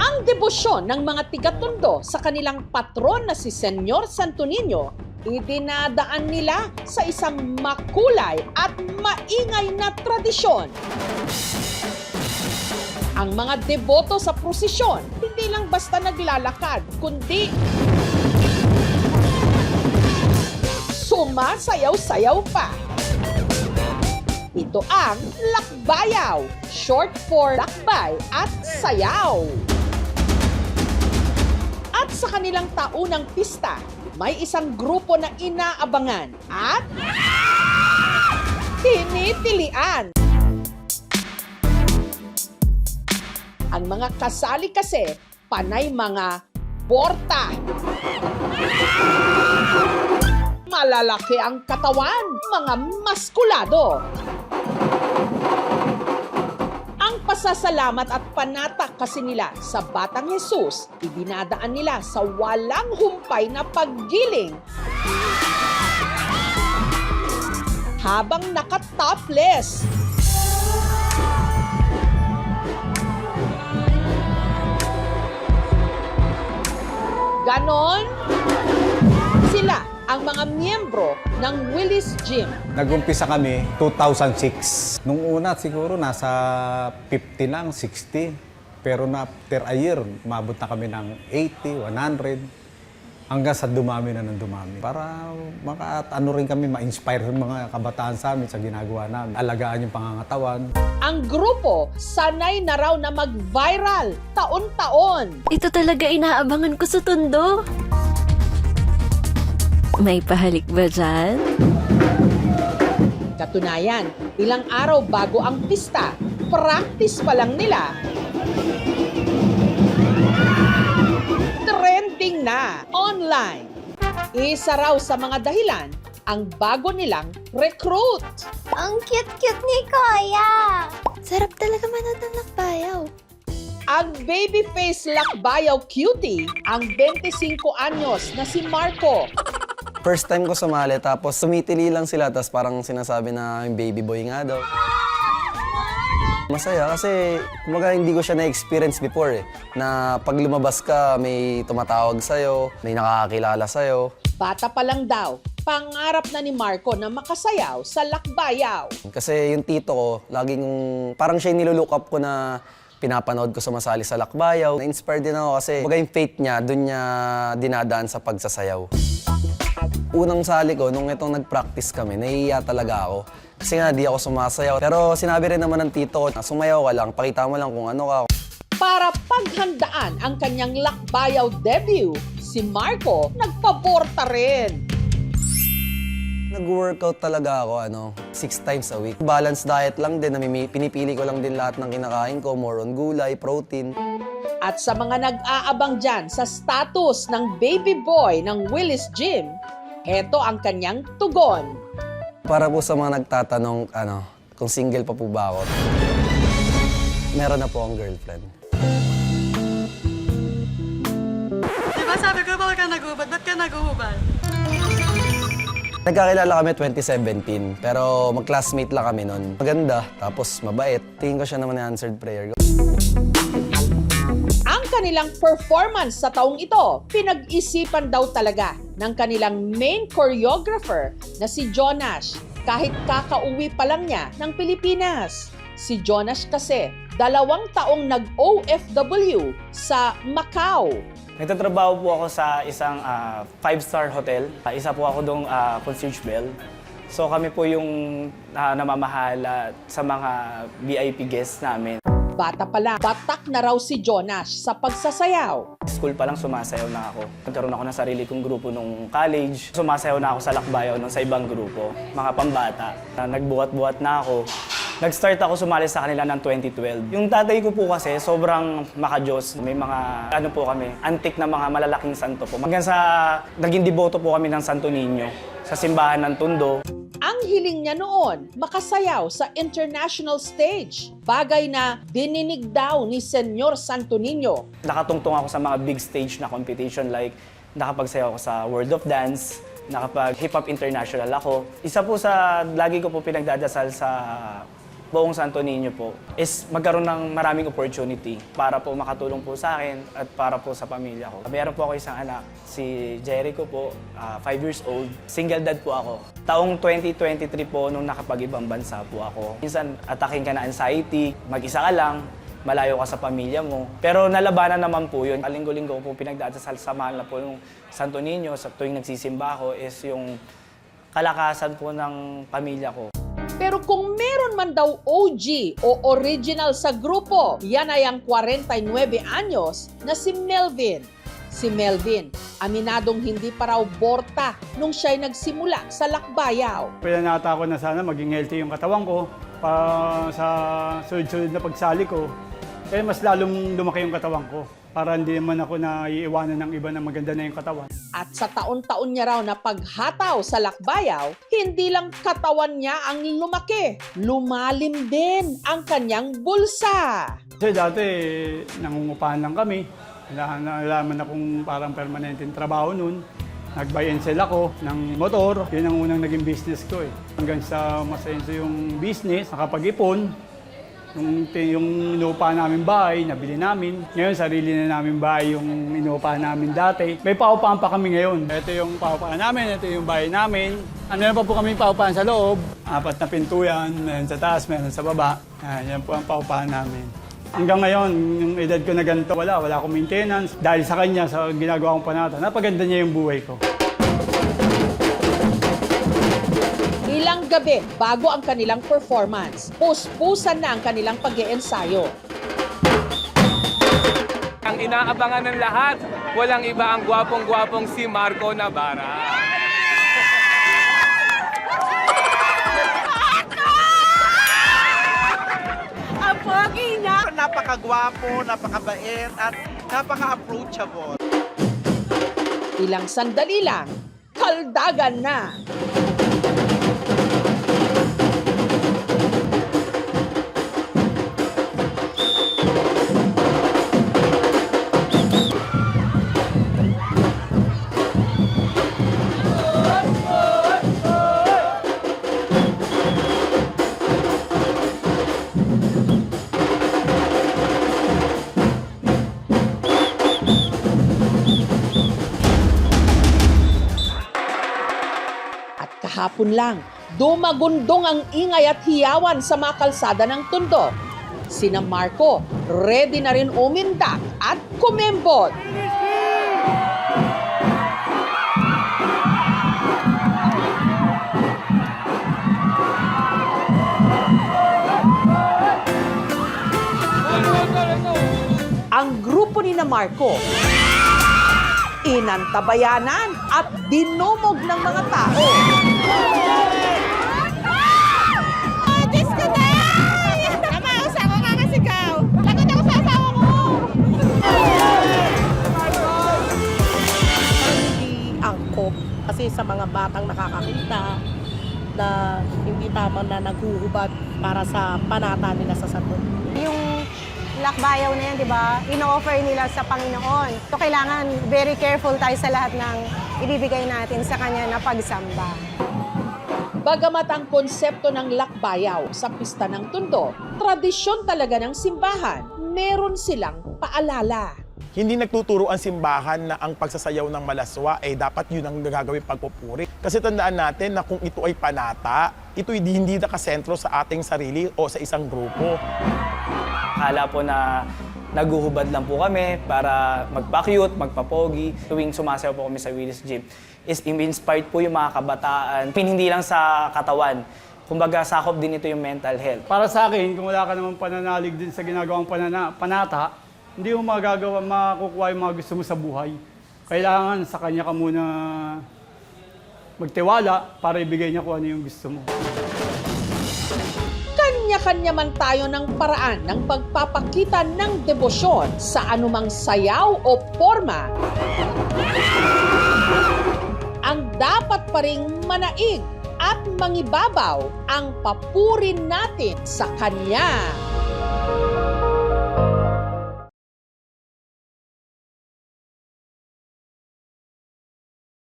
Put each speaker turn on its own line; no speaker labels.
Ang debosyon ng mga tiga-Tondo sa kanilang patron na si Senyor Santo Niño idinadaan nila sa isang makulay at maingay na tradisyon. Ang mga deboto sa prosesyon hindi lang basta naglalakad, kundi sumasayaw-sayaw pa. Ito ang lakbayaw, short for lakbay at sayaw. At sa kanilang taunang pista, may isang grupo na inaabangan at tinitilian. Ang mga kasali kasi, panay mga borta. Malalaki ang katawan, mga maskulado. Ang pasasalamat at panatak kasi nila sa Batang Jesus, idinadaan nila sa walang humpay na paggiling. Habang naka-topless. Ganon sila ang mga miyembro ng Willis Gym.
Nag-umpisa kami 2006. Nung una siguro nasa 50 lang, 60. Pero na after a year, umabot na kami ng 80, 100. Hanggang sa dumami na ng dumami. Para ano rin kami, ma-inspire yung mga kabataan sa amin sa ginagawa namin. Alagaan yung pangangatawan.
Ang grupo, sanay na raw na mag-viral taon-taon.
Ito talaga inaabangan ko sa Tondo. May pahalik ba dyan?
Katunayan, ilang araw bago ang pista, practice pa lang nila. Trending na online. Isa raw sa mga dahilan, ang bago nilang recruit.
Ang cute-cute ni Kuya! Sarap talaga manood ng lakbayaw.
Ang babyface lakbayaw cutie, ang 25 anyos na si Marco.
First time ko sumali, tapos sumitili lang sila, tapos parang sinasabi na yung baby boy nga daw. Masaya kasi kumaga hindi ko siya na-experience before na pag lumabas ka, may tumatawag sa'yo, may nakakakilala sa'yo.
Bata pa lang daw, pangarap na ni Marco na makasayaw sa lakbayaw.
Kasi yung tito ko, laging parang siya yung nilulook up ko na pinapanood ko sumasali sa lakbayaw. Na-inspire din ako kasi kumbaga yung faith niya, dun niya dinadaan sa pagsasayaw. Unang sali ko, nung itong nag-practice kami, nahihiya talaga ako. Kasi nga, di ako sumasayaw. Pero sinabi rin naman ng tito ko, sumayaw ka lang, pakita mo lang kung ano ka.
Para paghandaan ang kanyang lakbayaw debut, si Marco nagpaborta rin.
Nag-workout talaga ako, 6 times a week. Balanced diet lang din, pinipili ko lang din lahat ng kinakain ko, more on gulay, protein.
At sa mga nag-aabang dyan sa status ng baby boy ng Willis Gym, heto ang kanyang tugon.
Para po sa mga nagtatanong, kung single pa po ba ako, meron na po akong girlfriend.
Diba sabi ko, bakit ka naghubad? Ba't ka naghubad?
Nagkakilala kami 2017, pero mag-classmate lang kami nun. Maganda, tapos mabait. Tingin ko siya naman na answered prayer.
Ang kanilang performance sa taong ito, pinag-isipan daw talaga ng kanilang main choreographer na si Jonash kahit kakauwi pa lang niya ng Pilipinas. Si Jonash kasi, 2 taong nag-OFW sa Macau.
Nagtatrabaho po ako sa isang 5-star hotel. Isa po ako doong concierge bell. So kami po yung namamahala sa mga VIP guests namin.
Bata pa lang, batak na raw si Jonash sa pagsasayaw.
School pa lang sumasayaw na ako. Nagkaroon ako ng sarili kong grupo nung college. Sumasayaw na ako sa lakbayaw sa ibang grupo, mga pambata. Nagbuhat-buhat na ako. Nag-start ako sumali sa kanila ng 2012. Yung tatay ko po kasi sobrang makajos. May mga kami, antik na mga malalaking santo po. Hanggang sa naging deboto po kami ng Santo Niño sa simbahan ng Tondo.
Ang hiling niya noon, makasayaw sa international stage. Bagay na dininig daw ni Senyor Santo Niño.
Nakatungtong ako sa mga big stage na competition like nakapagsayaw ako sa World of Dance, nakapag Hip Hop International ako. Isa po sa lagi ko po pinagdadasal sa buong Santo Niño po is magkaroon ng maraming opportunity para po makatulong po sa akin at para po sa pamilya ko. Meron po ako isang anak, si Jericho po, 5 years old. Single dad po ako. Taong 2023 po nung nakapag-ibang bansa po ako. Minsan ataking ka na anxiety, mag-isa ka lang, malayo ka sa pamilya mo. Pero nalabanan naman po yun. Linggo-linggo po pinagdadasal sa mahal na po ng Santo Niño sa tuwing nagsisimba ako is yung kalakasan po ng pamilya ko.
Pero kung meron man daw OG o original sa grupo, yan ay ang 49 anyos na si Melvin. Si Melvin, aminadong hindi pa raw borta nung siya'y nagsimula sa lakbayaw.
Pinanata ko na sana maging healthy yung katawan ko para sa sunod-sunod na pagsali ko. Kaya mas lalong lumaki yung katawan ko para hindi naman ako naiiwanan ng iba na maganda na yung katawan.
At sa taon-taon niya raw na paghataw sa lakbayaw, hindi lang katawan niya ang lumaki, lumalim din ang kanyang bulsa.
Kasi dati nangungupahan lang kami. Nalaman akong parang permanenteng trabaho noon. Nag-buy and sell ako ng motor. Yun ang unang naging business ko eh. Hanggang sa masenso yung business, nakapag-ipon. Yung inuupahan namin bahay, nabili namin. Ngayon, sarili na namin bahay yung inuupahan namin dati. May paupahan pa kami ngayon. Ito yung paupahan namin, ito yung bahay namin. Ano na pa po kami paupahan sa loob. 4 na pintuyan, meron sa taas, meron sa baba. Yan po ang paupahan namin. Hanggang ngayon, yung edad ko na ganito, wala akong maintenance. Dahil sa kanya, sa ginagawa kong panata, napaganda niya yung buhay ko.
Ilang gabi bago ang kanilang performance, puspusan na ang kanilang pag-iensayo.
Ang inaabangan ng lahat, walang iba ang gwapong-gwapong si Marco Navarra.
Ang pogi niya!
Napakagwapo, napakabait, at napaka-approachable.
Ilang sandali lang, kaldagan na. Kahapon lang, dumagundong ang ingay at hiyawan sa mga kalsada ng Tondo. Sina Marco, ready na rin umindak at kumembot. Ang grupo ni na Marco, inantabayanan at dinumog ng mga tao.
Oh, Diyos ko na! Tama, usawa nga nga sigaw. Lagot ako sa asawa ko!
Hindi angkop kasi sa mga batang nakakakita na hindi tama na naghuhubad para sa panata nila sa Santo.
Yung lakbayaw na yan, di ba? Ino-offer nila sa Panginoon. So, kailangan very careful tayo sa lahat ng ibibigay natin sa Kanya na pagsamba.
Bagamat ang konsepto ng lakbayaw sa pista ng Tondo, tradisyon talaga ng simbahan, meron silang paalala.
Hindi nagtuturo ang simbahan na ang pagsasayaw ng malaswa ay dapat yun ang gagawin pagpupuri. Kasi tandaan natin na kung ito ay panata, ito hindi nakasentro sa ating sarili o sa isang grupo.
Akala po na naguhubad lang po kami para magpa-cute, magpa-pogi. Tuwing sumasayaw po kami sa Willis Gym, is inspired po yung mga kabataan. Hindi lang sa katawan. Kumbaga, sakop din ito yung mental health.
Para sa akin, kung wala ka namang pananalig din sa ginagawang panata, hindi mo makukuha yung mga gusto mo sa buhay. Kailangan sa kanya ka muna magtiwala para ibigay niya kung ano yung gusto mo.
Kanya-kanya man tayo ng paraan ng pagpapakita ng debosyon sa anumang sayaw o forma. Ang dapat pa ring manaig at mangibabaw ang papuri natin sa Kanya.